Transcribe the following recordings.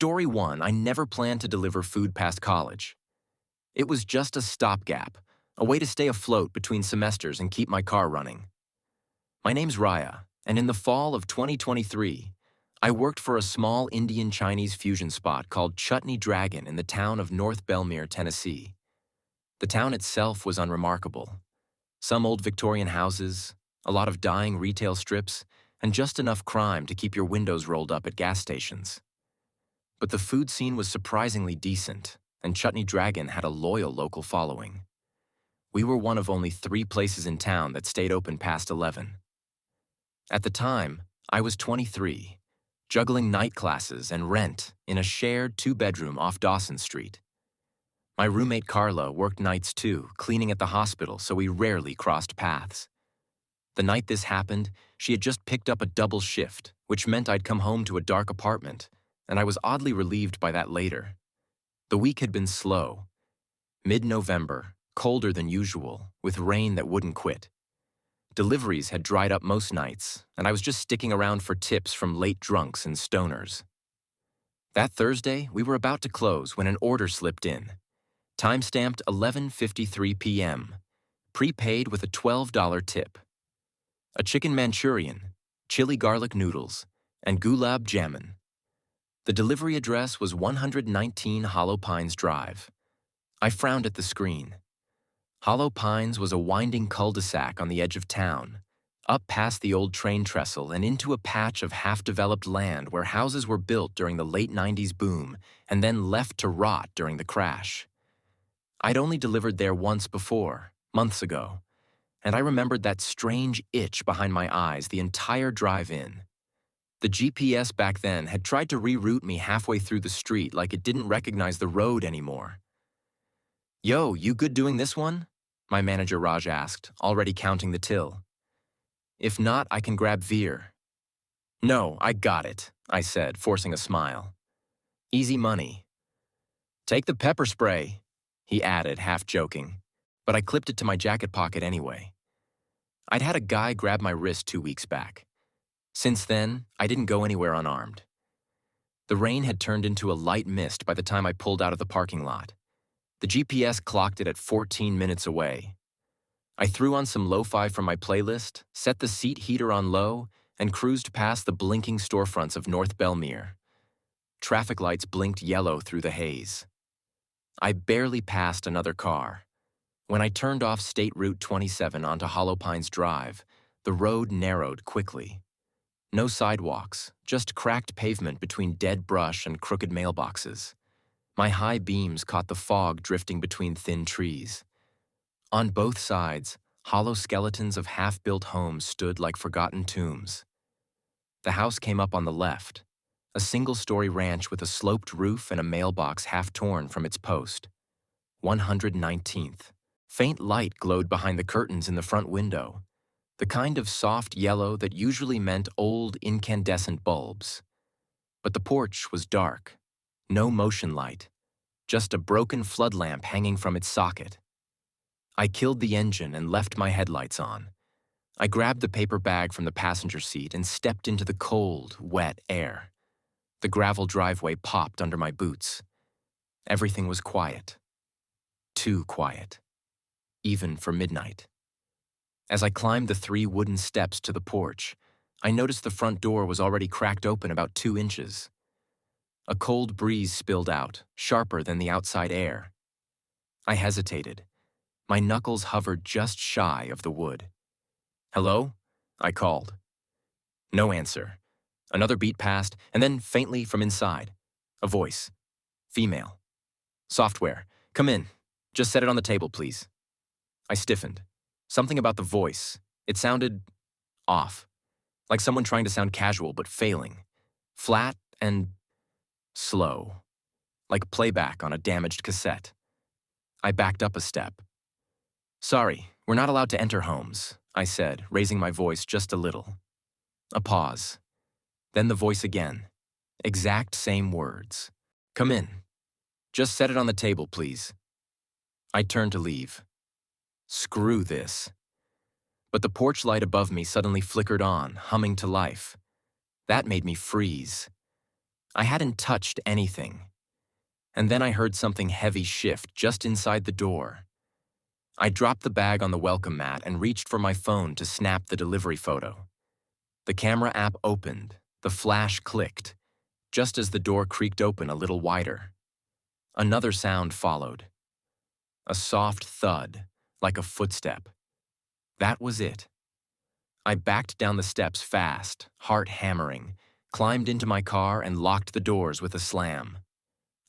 Story 1, I never planned to deliver food past college. It was just a stopgap, a way to stay afloat between semesters and keep my car running. My name's Raya, and in the fall of 2023, I worked for a small Indian-Chinese fusion spot called Chutney Dragon in the town of North Belmere, Tennessee. The town itself was unremarkable. Some old Victorian houses, a lot of dying retail strips, and just enough crime to keep your windows rolled up at gas stations. But the food scene was surprisingly decent, and Chutney Dragon had a loyal local following. We were one of only 3 places in town that stayed open past 11. At the time, I was 23, juggling night classes and rent in a shared 2-bedroom off Dawson Street. My roommate Carla worked nights too, cleaning at the hospital, so we rarely crossed paths. The night this happened, she had just picked up a double shift, which meant I'd come home to a dark apartment, and I was oddly relieved by that later. The week had been slow. Mid-November, colder than usual, with rain that wouldn't quit. Deliveries had dried up most nights, and I was just sticking around for tips from late drunks and stoners. That Thursday, we were about to close when an order slipped in. Time-stamped 11:53 p.m., prepaid with a $12 tip. A chicken Manchurian, chili garlic noodles, and gulab jamun. The delivery address was 119 Hollow Pines Drive. I frowned at the screen. Hollow Pines was a winding cul-de-sac on the edge of town, up past the old train trestle and into a patch of half-developed land where houses were built during the late 90s boom and then left to rot during the crash. I'd only delivered there once before, months ago, and I remembered that strange itch behind my eyes the entire drive in. The GPS back then had tried to reroute me halfway through the street like it didn't recognize the road anymore. "Yo, you good doing this one?" my manager Raj asked, already counting the till. "If not, I can grab Veer." "No, I got it," I said, forcing a smile. "Easy money." "Take the pepper spray," he added, half joking, but I clipped it to my jacket pocket anyway. I'd had a guy grab my wrist 2 weeks back. Since then, I didn't go anywhere unarmed. The rain had turned into a light mist by the time I pulled out of the parking lot. The GPS clocked it at 14 minutes away. I threw on some lo-fi from my playlist, set the seat heater on low, and cruised past the blinking storefronts of North Belmere. Traffic lights blinked yellow through the haze. I barely passed another car. When I turned off State Route 27 onto Hollow Pines Drive, the road narrowed quickly. No sidewalks, just cracked pavement between dead brush and crooked mailboxes. My high beams caught the fog drifting between thin trees. On both sides, hollow skeletons of half-built homes stood like forgotten tombs. The house came up on the left, a single-story ranch with a sloped roof and a mailbox half torn from its post. 119th. Faint light glowed behind the curtains in the front window, the kind of soft yellow that usually meant old incandescent bulbs. But the porch was dark, no motion light, just a broken flood lamp hanging from its socket. I killed the engine and left my headlights on. I grabbed the paper bag from the passenger seat and stepped into the cold, wet air. The gravel driveway popped under my boots. Everything was quiet. Too quiet. Even for midnight. As I climbed the 3 wooden steps to the porch, I noticed the front door was already cracked open about 2 inches. A cold breeze spilled out, sharper than the outside air. I hesitated. My knuckles hovered just shy of the wood. "Hello?" I called. No answer. Another beat passed, and then faintly from inside, a voice. Female. "Software. Come in. Just set it on the table, please." I stiffened. Something about the voice. It sounded off. Like someone trying to sound casual but failing. Flat and slow. Like playback on a damaged cassette. I backed up a step. "Sorry, we're not allowed to enter homes," I said, raising my voice just a little. A pause. Then the voice again. Exact same words. "Come in. Just set it on the table, please." I turned to leave. Screw this. But the porch light above me suddenly flickered on, humming to life. That made me freeze. I hadn't touched anything. And then I heard something heavy shift just inside the door. I dropped the bag on the welcome mat and reached for my phone to snap the delivery photo. The camera app opened, the flash clicked, just as the door creaked open a little wider. Another sound followed. A soft thud, like a footstep. That was it. I backed down the steps fast, heart hammering, climbed into my car and locked the doors with a slam.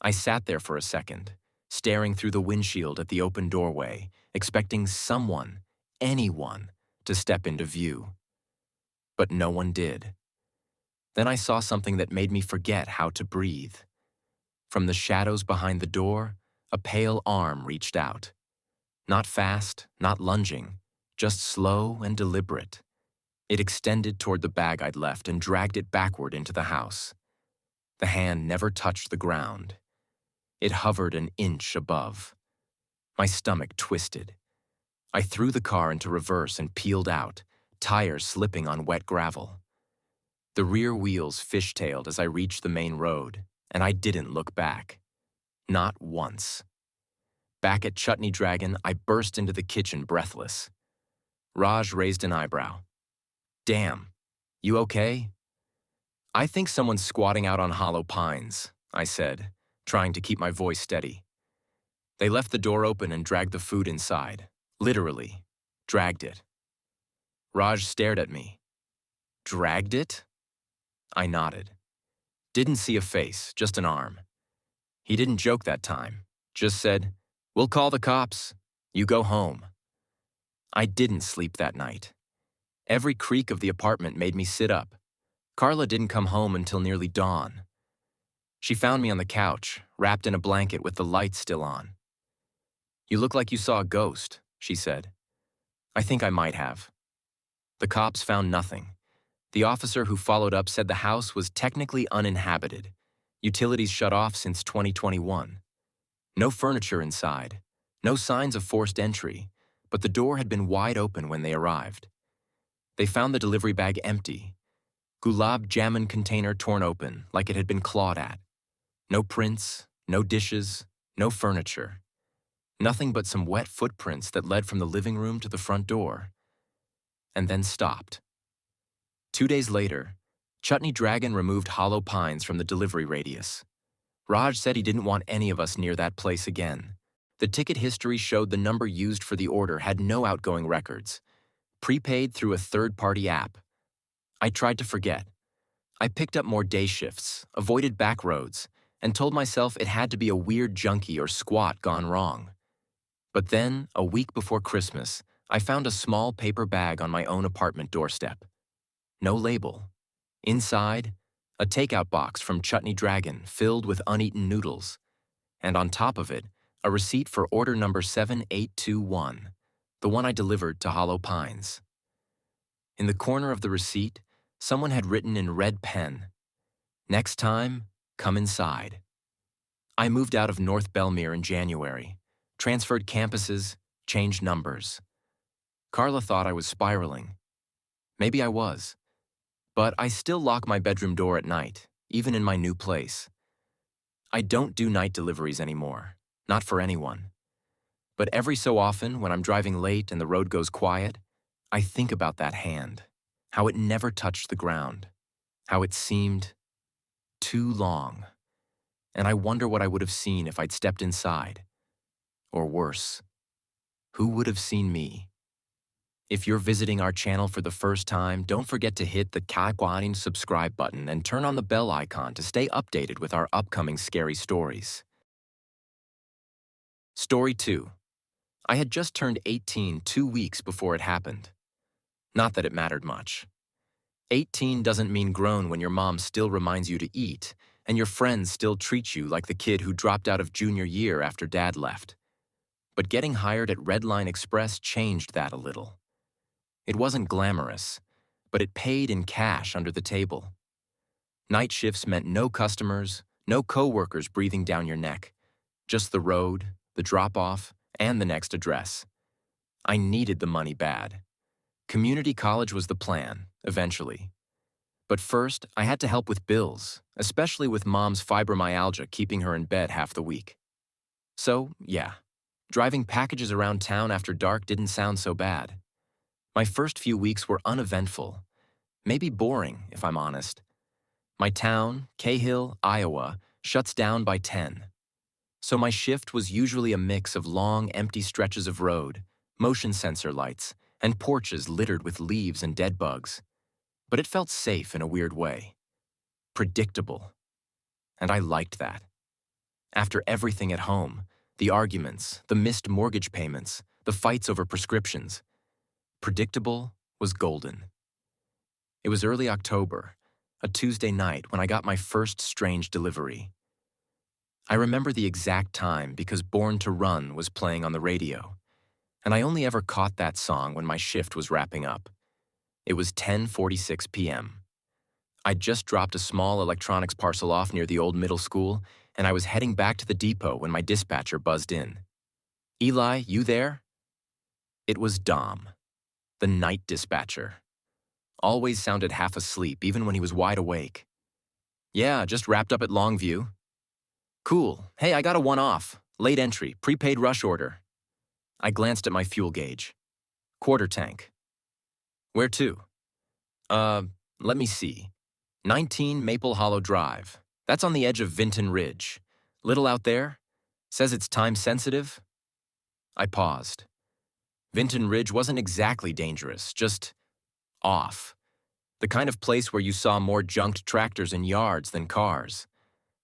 I sat there for a second, staring through the windshield at the open doorway, expecting someone, anyone, to step into view. But no one did. Then I saw something that made me forget how to breathe. From the shadows behind the door, a pale arm reached out. Not fast, not lunging, just slow and deliberate. It extended toward the bag I'd left and dragged it backward into the house. The hand never touched the ground. It hovered an inch above. My stomach twisted. I threw the car into reverse and peeled out, tires slipping on wet gravel. The rear wheels fishtailed as I reached the main road, and I didn't look back. Not once. Back at Chutney Dragon, I burst into the kitchen breathless. Raj raised an eyebrow. "Damn, you okay?" "I think someone's squatting out on Hollow Pines," I said, trying to keep my voice steady. They left the door open and dragged the food inside. Literally, dragged it. Raj stared at me. "Dragged it?" I nodded. Didn't see a face, just an arm. He didn't joke that time, just said, "We'll call the cops. You go home." I didn't sleep that night. Every creak of the apartment made me sit up. Carla didn't come home until nearly dawn. She found me on the couch, wrapped in a blanket with the lights still on. "You look like you saw a ghost," she said. I think I might have. The cops found nothing. The officer who followed up said the house was technically uninhabited, utilities shut off since 2021. No furniture inside, no signs of forced entry, but the door had been wide open when they arrived. They found the delivery bag empty, gulab jamun container torn open like it had been clawed at. No prints, no dishes, no furniture. Nothing but some wet footprints that led from the living room to the front door. And then stopped. 2 days later, Chutney Dragon removed Hollow Pines from the delivery radius. Raj said he didn't want any of us near that place again. The ticket history showed the number used for the order had no outgoing records. Prepaid through a third-party app. I tried to forget. I picked up more day shifts, avoided back roads, and told myself it had to be a weird junkie or squat gone wrong. But then, a week before Christmas, I found a small paper bag on my own apartment doorstep. No label. Inside, a takeout box from Chutney Dragon filled with uneaten noodles. And on top of it, a receipt for order number 7821, the one I delivered to Hollow Pines. In the corner of the receipt, someone had written in red pen, "Next time, come inside." I moved out of North Belmere in January, transferred campuses, changed numbers. Carla thought I was spiraling. Maybe I was. But I still lock my bedroom door at night, even in my new place. I don't do night deliveries anymore, not for anyone. But every so often, when I'm driving late and the road goes quiet, I think about that hand, how it never touched the ground, how it seemed too long. And I wonder what I would have seen if I'd stepped inside. Or worse, who would have seen me? If you're visiting our channel for the first time, don't forget to hit the kagwaning subscribe button and turn on the bell icon to stay updated with our upcoming scary stories. Story 2. I had just turned 18 2 weeks before it happened. Not that it mattered much. 18 doesn't mean grown when your mom still reminds you to eat and your friends still treat you like the kid who dropped out of junior year after dad left. But getting hired at Redline Express changed that a little. It wasn't glamorous, but it paid in cash under the table. Night shifts meant no customers, no coworkers breathing down your neck, just the road, the drop-off, and the next address. I needed the money bad. Community college was the plan, eventually. But first, I had to help with bills, especially with Mom's fibromyalgia keeping her in bed half the week. So, yeah, driving packages around town after dark didn't sound so bad. My first few weeks were uneventful, maybe boring, if I'm honest. My town, Cahill, Iowa, shuts down by 10. So my shift was usually a mix of long, empty stretches of road, motion sensor lights, and porches littered with leaves and dead bugs. But it felt safe in a weird way. Predictable. And I liked that. After everything at home, the arguments, the missed mortgage payments, the fights over prescriptions, predictable was golden. It was early October, a Tuesday night when I got my first strange delivery. I remember the exact time because Born to Run was playing on the radio, and I only ever caught that song when my shift was wrapping up. It was 10:46 p.m. I'd just dropped a small electronics parcel off near the old middle school, and I was heading back to the depot when my dispatcher buzzed in. "Eli, you there?" It was Dom, the night dispatcher. Always sounded half asleep, even when he was wide awake. "Yeah, just wrapped up at Longview." "Cool. Hey, I got a one-off. Late entry, prepaid rush order." I glanced at my fuel gauge. Quarter tank. "Where to?" Let me see. 19 Maple Hollow Drive. That's on the edge of Vinton Ridge. Little out there? Says it's time sensitive?" I paused. Vinton Ridge wasn't exactly dangerous, just off. The kind of place where you saw more junked tractors in yards than cars.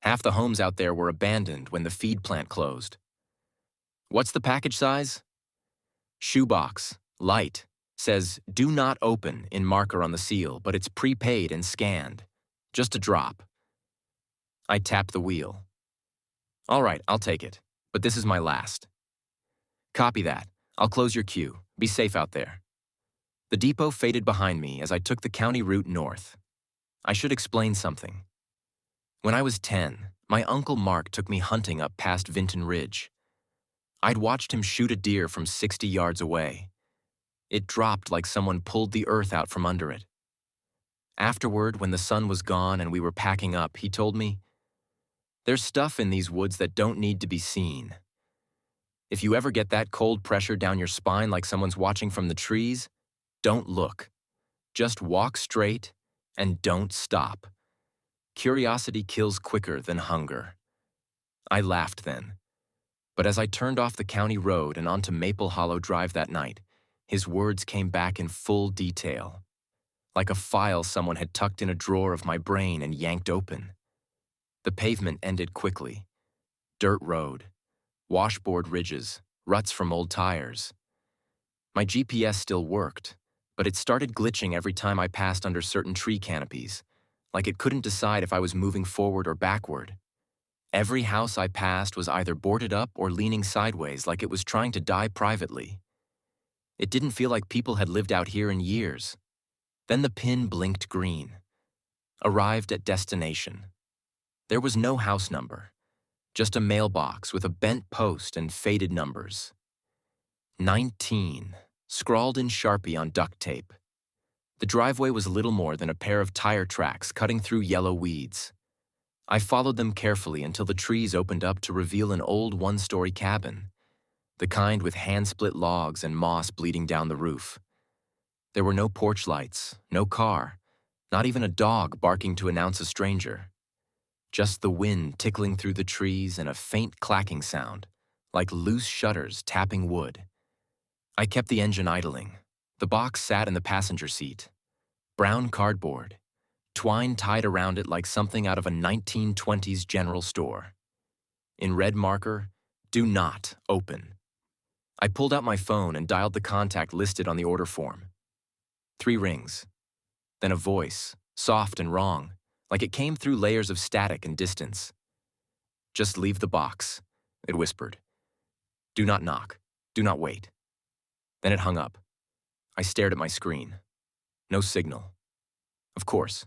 Half the homes out there were abandoned when the feed plant closed. "What's the package size?" "Shoebox, light. Says, 'Do not open' in marker on the seal, but it's prepaid and scanned. Just a drop." I tapped the wheel. "All right, I'll take it, but this is my last." "Copy that. I'll close your queue. Be safe out there." The depot faded behind me as I took the county route north. I should explain something. When I was 10, my Uncle Mark took me hunting up past Vinton Ridge. I'd watched him shoot a deer from 60 yards away. It dropped like someone pulled the earth out from under it. Afterward, when the sun was gone and we were packing up, he told me, "There's stuff in these woods that don't need to be seen. If you ever get that cold pressure down your spine like someone's watching from the trees, don't look. Just walk straight and don't stop. Curiosity kills quicker than hunger." I laughed then. But as I turned off the county road and onto Maple Hollow Drive that night, his words came back in full detail, like a file someone had tucked in a drawer of my brain and yanked open. The pavement ended quickly. Dirt road, washboard ridges, ruts from old tires. My GPS still worked, but it started glitching every time I passed under certain tree canopies, like it couldn't decide if I was moving forward or backward. Every house I passed was either boarded up or leaning sideways like it was trying to die privately. It didn't feel like people had lived out here in years. Then the pin blinked green. Arrived at destination. There was no house number, just a mailbox with a bent post and faded numbers. 19, scrawled in Sharpie on duct tape. The driveway was little more than a pair of tire tracks cutting through yellow weeds. I followed them carefully until the trees opened up to reveal an old one-story cabin, the kind with hand-split logs and moss bleeding down the roof. There were no porch lights, no car, not even a dog barking to announce a stranger. Just the wind tickling through the trees and a faint clacking sound, like loose shutters tapping wood. I kept the engine idling. The box sat in the passenger seat. Brown cardboard, twine tied around it like something out of a 1920s general store. In red marker, "Do not open." I pulled out my phone and dialed the contact listed on the order form. 3 rings. Then a voice, soft and wrong, like it came through layers of static and distance. "Just leave the box," it whispered. "Do not knock. Do not wait." Then it hung up. I stared at my screen. No signal. Of course.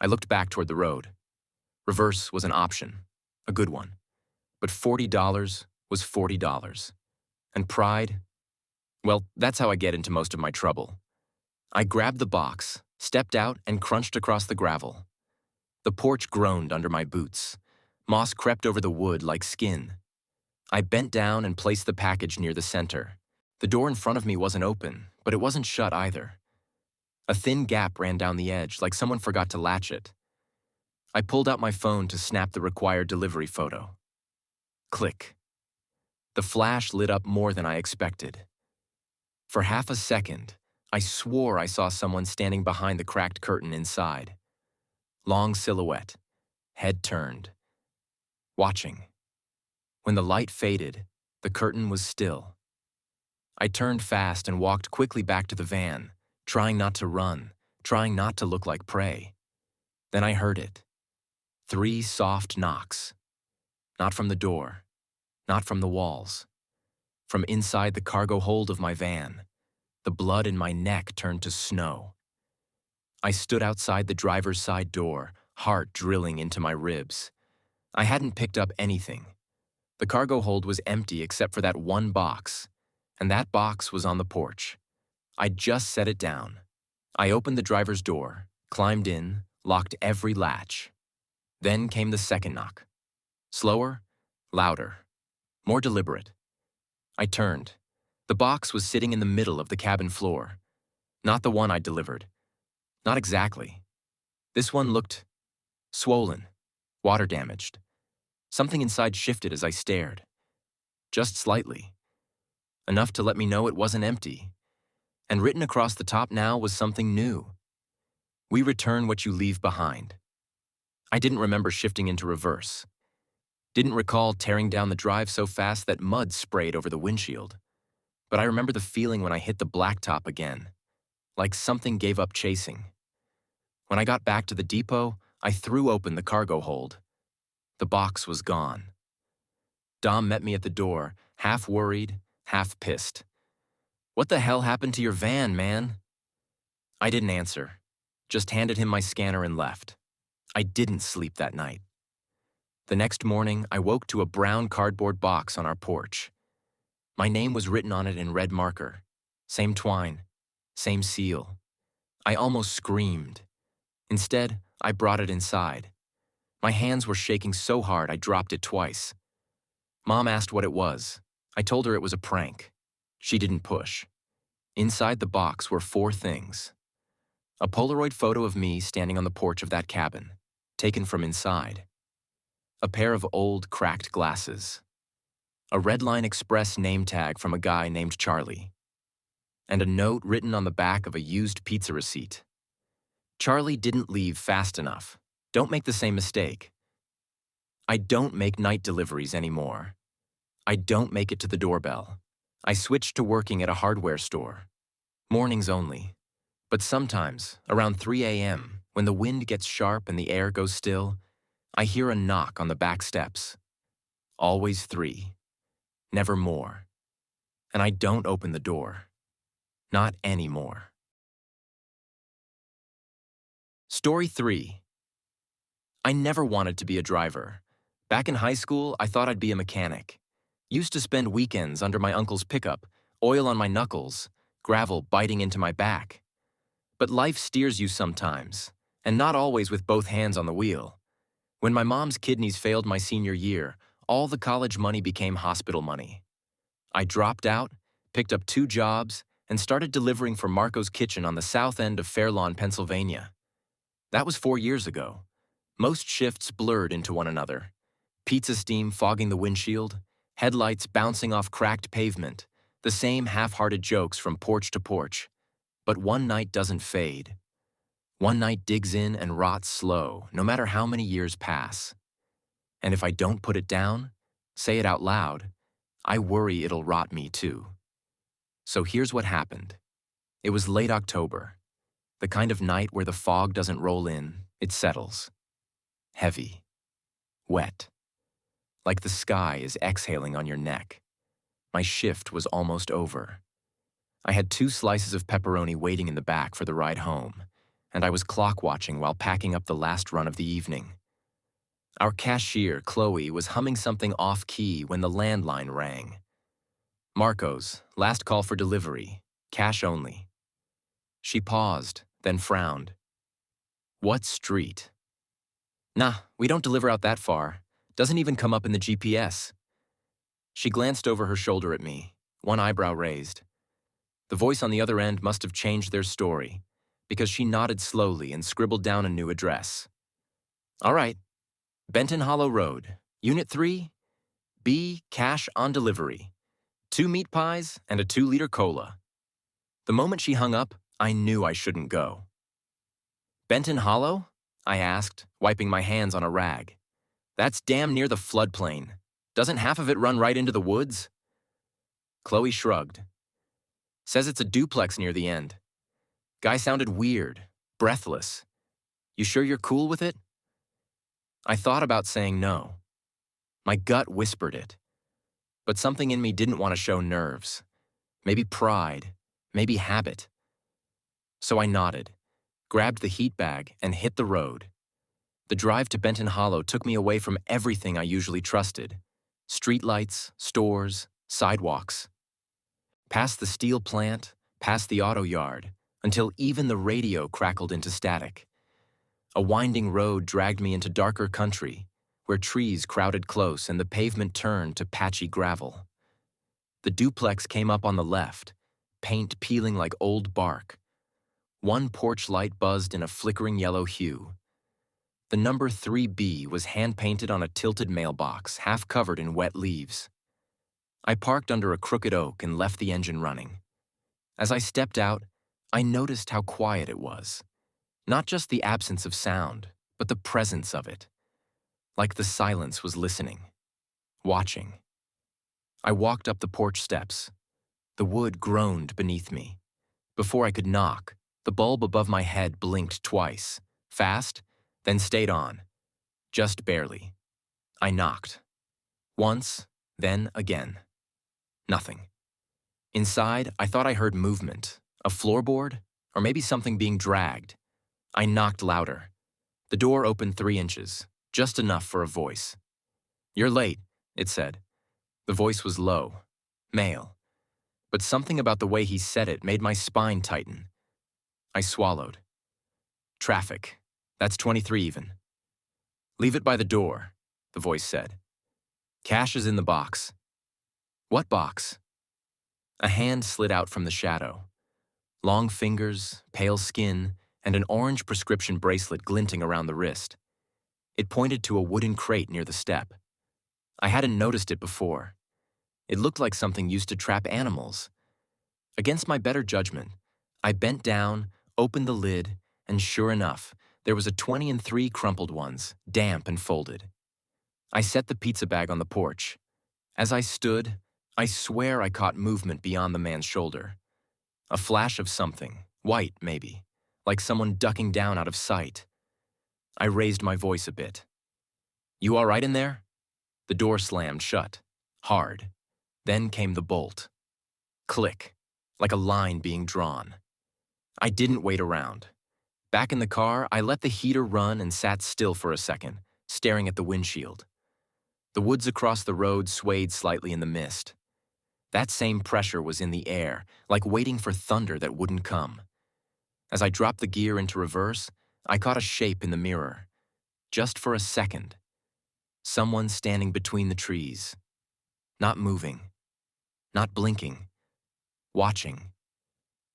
I looked back toward the road. Reverse was an option, a good one. But $40 was $40. And pride? Well, that's how I get into most of my trouble. I grabbed the box, stepped out and crunched across the gravel. The porch groaned under my boots. Moss crept over the wood like skin. I bent down and placed the package near the center. The door in front of me wasn't open, but it wasn't shut either. A thin gap ran down the edge, like someone forgot to latch it. I pulled out my phone to snap the required delivery photo. Click. The flash lit up more than I expected. For half a second, I swore I saw someone standing behind the cracked curtain inside. Long silhouette, head turned, watching. When the light faded, the curtain was still. I turned fast and walked quickly back to the van, trying not to run, trying not to look like prey. Then I heard it. 3 soft knocks. Not from the door, not from the walls. From inside the cargo hold of my van, the blood in my neck turned to snow. I stood outside the driver's side door, heart drilling into my ribs. I hadn't picked up anything. The cargo hold was empty except for that one box, and that box was on the porch. I'd just set it down. I opened the driver's door, climbed in, locked every latch. Then came the second knock. Slower, louder, more deliberate. I turned. The box was sitting in the middle of the cabin floor. Not the one I delivered. Not exactly. This one looked swollen, water damaged. Something inside shifted as I stared. Just slightly. Enough to let me know it wasn't empty. And written across the top now was something new. We return what you leave behind. I didn't remember shifting into reverse. Didn't recall tearing down the drive so fast that mud sprayed over the windshield. But I remember the feeling when I hit the blacktop again, like something gave up chasing. When I got back to the depot, I threw open the cargo hold. The box was gone. Dom met me at the door, half worried, half pissed. "What the hell happened to your van, man?" I didn't answer, just handed him my scanner and left. I didn't sleep that night. The next morning, I woke to a brown cardboard box on our porch. My name was written on it in red marker. Same twine, same seal. I almost screamed. Instead, I brought it inside. My hands were shaking so hard I dropped it twice. Mom asked what it was. I told her it was a prank. She didn't push. Inside the box were 4 things. A Polaroid photo of me standing on the porch of that cabin, taken from inside. A pair of old, cracked glasses. A Redline Express name tag from a guy named Charlie. And a note written on the back of a used pizza receipt. "Charlie didn't leave fast enough. Don't make the same mistake. I don't make night deliveries anymore. I don't make it to the doorbell. I switched to working at a hardware store. Mornings only. But sometimes, around 3 a.m., when the wind gets sharp and the air goes still, I hear a knock on the back steps. Always 3. Never more. And I don't open the door. Not anymore." Story 3. I never wanted to be a driver. Back in high school, I thought I'd be a mechanic. Used to spend weekends under my uncle's pickup, oil on my knuckles, gravel biting into my back. But life steers you sometimes, and not always with both hands on the wheel. When my mom's kidneys failed my senior year, all the college money became hospital money. I dropped out, picked up 2 jobs, and started delivering for Marco's Kitchen on the south end of Fair Lawn, Pennsylvania. That was 4 years ago. Most shifts blurred into one another. Pizza steam fogging the windshield, headlights bouncing off cracked pavement, the same half-hearted jokes from porch to porch. But one night doesn't fade. One night digs in and rots slow, no matter how many years pass. And if I don't put it down, say it out loud, I worry it'll rot me too. So here's what happened. It was late October. The kind of night where the fog doesn't roll in, it settles. Heavy. Wet. Like the sky is exhaling on your neck. My shift was almost over. I had 2 slices of pepperoni waiting in the back for the ride home, and I was clock watching while packing up the last run of the evening. Our cashier, Chloe, was humming something off-key when the landline rang. "Marco's, last call for delivery, cash only." She paused, then frowned. What street? Nah, we don't deliver out that far. Doesn't even come up in the GPS. She glanced over her shoulder at me, one eyebrow raised. The voice on the other end must have changed their story, because she nodded slowly and scribbled down a new address. All right, Benton Hollow Road, Unit 3, B, cash on delivery. 2 meat pies and a 2-liter cola. The moment she hung up, I knew I shouldn't go. Benton Hollow? I asked, wiping my hands on a rag. That's damn near the floodplain. Doesn't half of it run right into the woods? Chloe shrugged. Says it's a duplex near the end. Guy sounded weird, breathless. You sure you're cool with it? I thought about saying no. My gut whispered it. But something in me didn't want to show nerves. Maybe pride, maybe habit. So I nodded, grabbed the heat bag, and hit the road. The drive to Benton Hollow took me away from everything I usually trusted. Streetlights, stores, sidewalks. Past the steel plant, past the auto yard, until even the radio crackled into static. A winding road dragged me into darker country, where trees crowded close and the pavement turned to patchy gravel. The duplex came up on the left, paint peeling like old bark. One porch light buzzed in a flickering yellow hue. The number 3B was hand-painted on a tilted mailbox, half covered in wet leaves. I parked under a crooked oak and left the engine running. As I stepped out, I noticed how quiet it was. Not just the absence of sound, but the presence of it. Like the silence was listening, watching. I walked up the porch steps. The wood groaned beneath me. Before I could knock, the bulb above my head blinked twice, fast, then stayed on. Just barely. I knocked. Once, then again. Nothing. Inside, I thought I heard movement, a floorboard, or maybe something being dragged. I knocked louder. The door opened 3 inches, just enough for a voice. You're late, it said. The voice was low, male. But something about the way he said it made my spine tighten. I swallowed. Traffic. That's 23 even. Leave it by the door, the voice said. Cash is in the box. What box? A hand slid out from the shadow. Long fingers, pale skin, and an orange prescription bracelet glinting around the wrist. It pointed to a wooden crate near the step. I hadn't noticed it before. It looked like something used to trap animals. Against my better judgment, I bent down, opened the lid, and sure enough, there was a 20 and 3 crumpled ones, damp and folded. I set the pizza bag on the porch. As I stood, I swear I caught movement beyond the man's shoulder. A flash of something, white maybe, like someone ducking down out of sight. I raised my voice a bit. You all right in there? The door slammed shut, hard. Then came the bolt. Click, like a line being drawn. I didn't wait around. Back in the car, I let the heater run and sat still for a second, staring at the windshield. The woods across the road swayed slightly in the mist. That same pressure was in the air, like waiting for thunder that wouldn't come. As I dropped the gear into reverse, I caught a shape in the mirror. Just for a second. Someone standing between the trees. Not moving. Not blinking. Watching.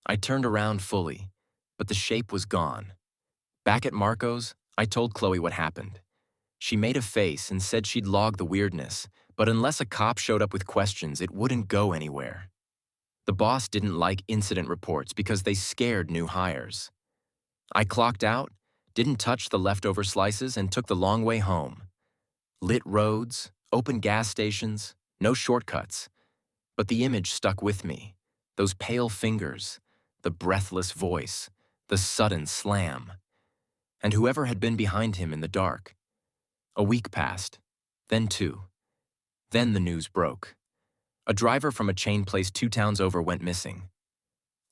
I turned around fully, but the shape was gone. Back at Marco's, I told Chloe what happened. She made a face and said she'd log the weirdness, but unless a cop showed up with questions, it wouldn't go anywhere. The boss didn't like incident reports because they scared new hires. I clocked out, didn't touch the leftover slices, and took the long way home. Lit roads, open gas stations, no shortcuts. But the image stuck with me. Those pale fingers, the breathless voice, the sudden slam. And whoever had been behind him in the dark. A week passed, then 2. Then the news broke. A driver from a chain place 2 towns over went missing.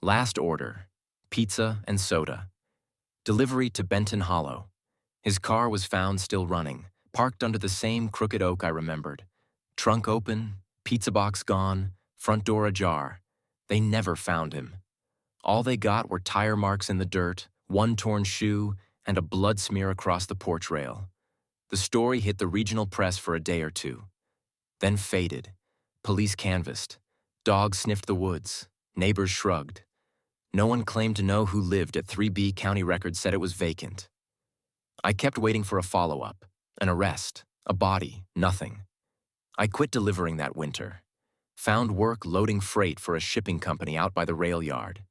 Last order, pizza and soda. Delivery to Benton Hollow. His car was found still running, parked under the same crooked oak I remembered. Trunk open, pizza box gone, front door ajar. They never found him. All they got were tire marks in the dirt, one torn shoe, and a blood smear across the porch rail. The story hit the regional press for a day or two, then faded. Police canvassed. Dogs sniffed the woods. Neighbors shrugged. No one claimed to know who lived at 3B. County records said it was vacant. I kept waiting for a follow-up, an arrest, a body, nothing. I quit delivering that winter. Found work loading freight for a shipping company out by the rail yard.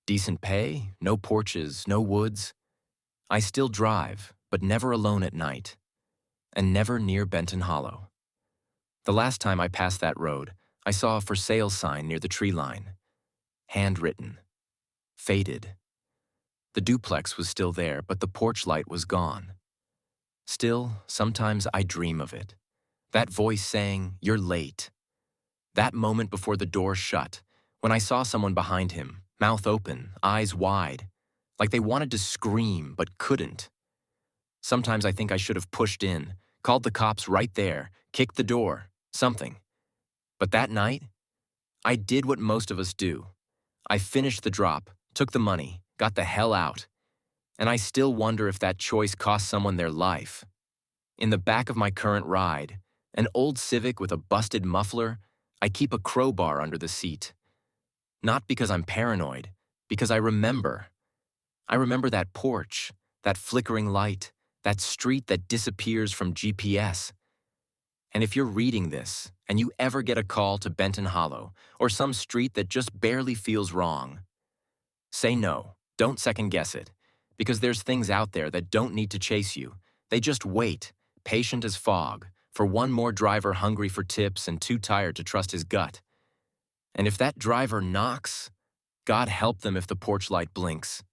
Decent pay, no porches, no woods. I still drive, but never alone at night. And never near Benton Hollow. The last time I passed that road, I saw a for sale sign near the tree line. Handwritten. Faded. The duplex was still there, but the porch light was gone. Still, sometimes I dream of it. That voice saying, "You're late." That moment before the door shut, when I saw someone behind him, mouth open, eyes wide, like they wanted to scream but couldn't. Sometimes I think I should have pushed in, called the cops right there, kicked the door, something. But that night, I did what most of us do. I finished the drop, took the money, got the hell out. And I still wonder if that choice cost someone their life. In the back of my current ride, an old Civic with a busted muffler, I keep a crowbar under the seat. Not because I'm paranoid, because I remember. I remember that porch, that flickering light, that street that disappears from GPS. And if you're reading this, and you ever get a call to Benton Hollow, or some street that just barely feels wrong, say no, don't second guess it, because there's things out there that don't need to chase you. They just wait, patient as fog, for one more driver hungry for tips and too tired to trust his gut. And if that driver knocks, God help them if the porch light blinks.